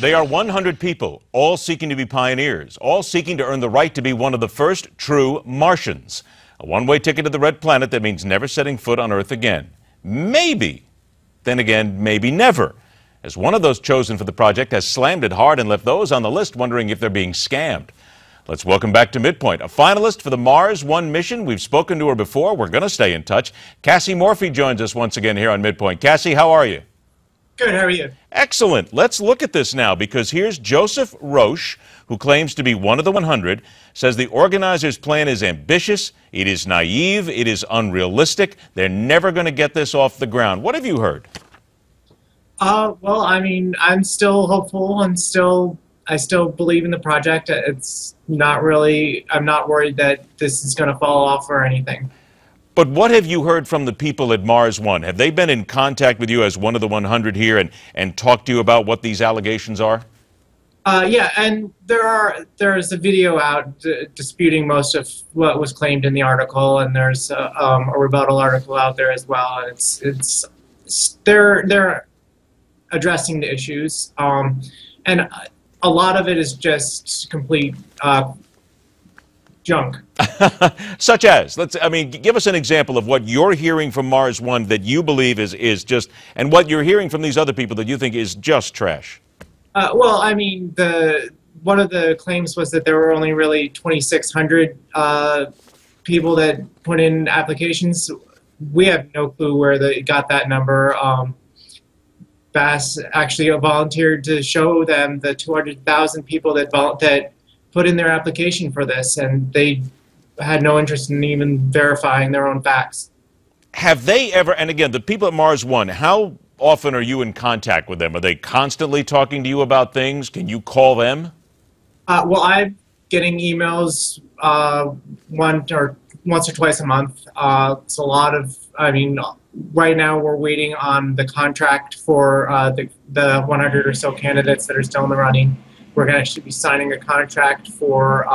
They are 100 people, all seeking to be pioneers, all seeking to earn the right to be one of the first true Martians. A one-way ticket to the red planet that means never setting foot on Earth again. Maybe. Then again, maybe never. As one of those chosen for the project has slammed it hard and left those on the list wondering if they're being scammed. Let's welcome back to MidPoint, a finalist for the Mars One mission. We've spoken to her before. We're going to stay in touch. Cassie Morphy joins us once again here on MidPoint. Cassie, how are you? Good, how are you? Excellent. Let's look at this now, because here's Joseph Roche, who claims to be one of the 100, says the organizers' plan is ambitious, it is naive, it is unrealistic. They're never going to get this off the ground. What have you heard? Well, I mean, I'm still hopeful. I still believe in the project. It's not really, I'm not worried that this is going to fall off or anything. But what have you heard from the people at Mars One? Have they been in contact with you as one of the 100 here and talked to you about what these allegations are? Yeah, and there's a video out disputing most of what was claimed in the article, and there's a rebuttal article out there as well. And they're addressing the issues, and a lot of it is just complete junk. Such as, give us an example of what you're hearing from Mars One that you believe is just, and what you're hearing from these other people that you think is just trash. Well, I mean, one of the claims was that there were only really 2,600 people that put in applications. We have no clue where they got that number. Bass actually volunteered to show them the 200,000 people that put in their application for this, and they had no interest in even verifying their own facts. Have they ever, and again, the people at Mars One, how often are you in contact with them? Are they constantly talking to you about things? Can you call them? Well, I'm getting emails once or twice a month. It's a lot of, I mean, right now we're waiting on the contract for the 100 or so candidates that are still in the running. We're going to actually be signing a contract for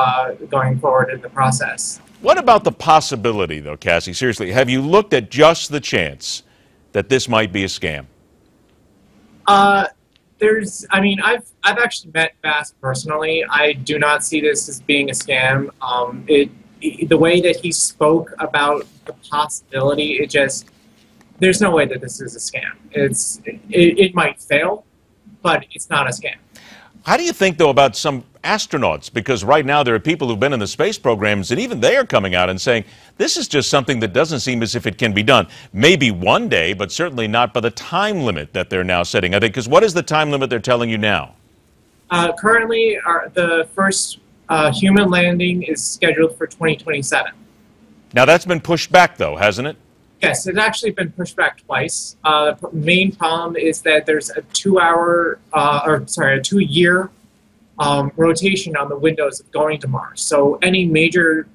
going forward in the process. What about the possibility, though, Cassie? Seriously, have you looked at just the chance that this might be a scam? I mean, I've actually met Bass personally. I do not see this as being a scam. The way that he spoke about the possibility, there's no way that this is a scam. It might fail, but it's not a scam. How do you think, though, about some astronauts? Because right now there are people who've been in the space programs, and even they are coming out and saying, this is just something that doesn't seem as if it can be done. Maybe one day, but certainly not by the time limit that they're now setting. I think, because what is the time limit they're telling you now? Currently, the first human landing is scheduled for 2027. Now, that's been pushed back, though, hasn't it? Yes, it's actually been pushed back twice. The main problem is that there's a 2-year rotation on the windows of going to Mars. So any major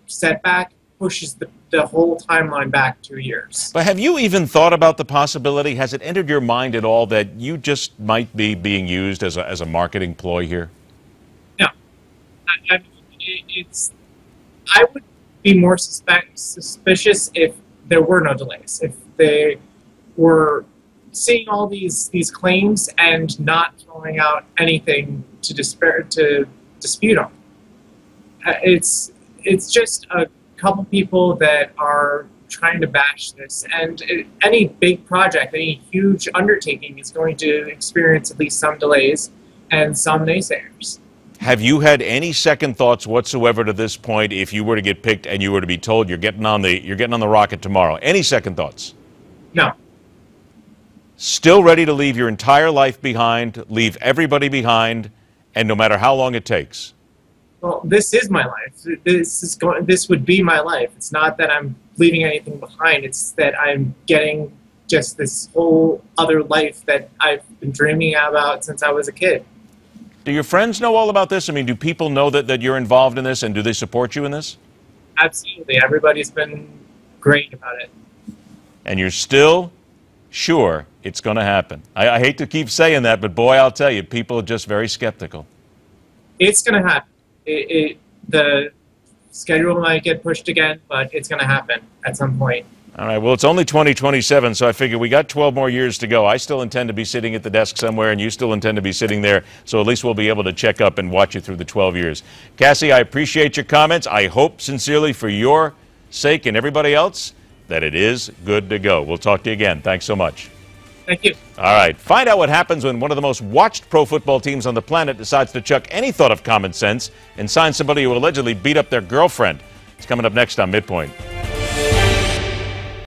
setback pushes the whole timeline back 2 years. But have you even thought about the possibility? Has it entered your mind at all that you just might be being used as a marketing ploy here? No. I would be more suspicious if there were no delays. If they were seeing all these claims and not throwing out anything to dispute them. It's just a couple people that are trying to bash this, and any big project, any huge undertaking is going to experience at least some delays and some naysayers. Have you had any second thoughts whatsoever to this point if you were to get picked and you were to be told you're getting on the rocket tomorrow? Any second thoughts? No. Still ready to leave your entire life behind, leave everybody behind, and no matter how long it takes? Well, this is my life. This would be my life. It's not that I'm leaving anything behind. It's that I'm getting just this whole other life that I've been dreaming about since I was a kid. Do your friends know all about this? I mean, do people know that you're involved in this, and do they support you in this? Absolutely. Everybody's been great about it. And you're still sure it's going to happen? I hate to keep saying that, but boy, I'll tell you, people are just very skeptical. It's going to happen. The schedule might get pushed again, but it's going to happen at some point. All right, well, it's only 2027, so I figure we got 12 more years to go. I still intend to be sitting at the desk somewhere, and you still intend to be sitting there, so at least we'll be able to check up and watch you through the 12 years. Cassie, I appreciate your comments. I hope sincerely for your sake and everybody else that it is good to go. We'll talk to you again. Thanks so much. Thank you. All right, find out what happens when one of the most watched pro football teams on the planet decides to chuck any thought of common sense and sign somebody who allegedly beat up their girlfriend. It's coming up next on MidPoint.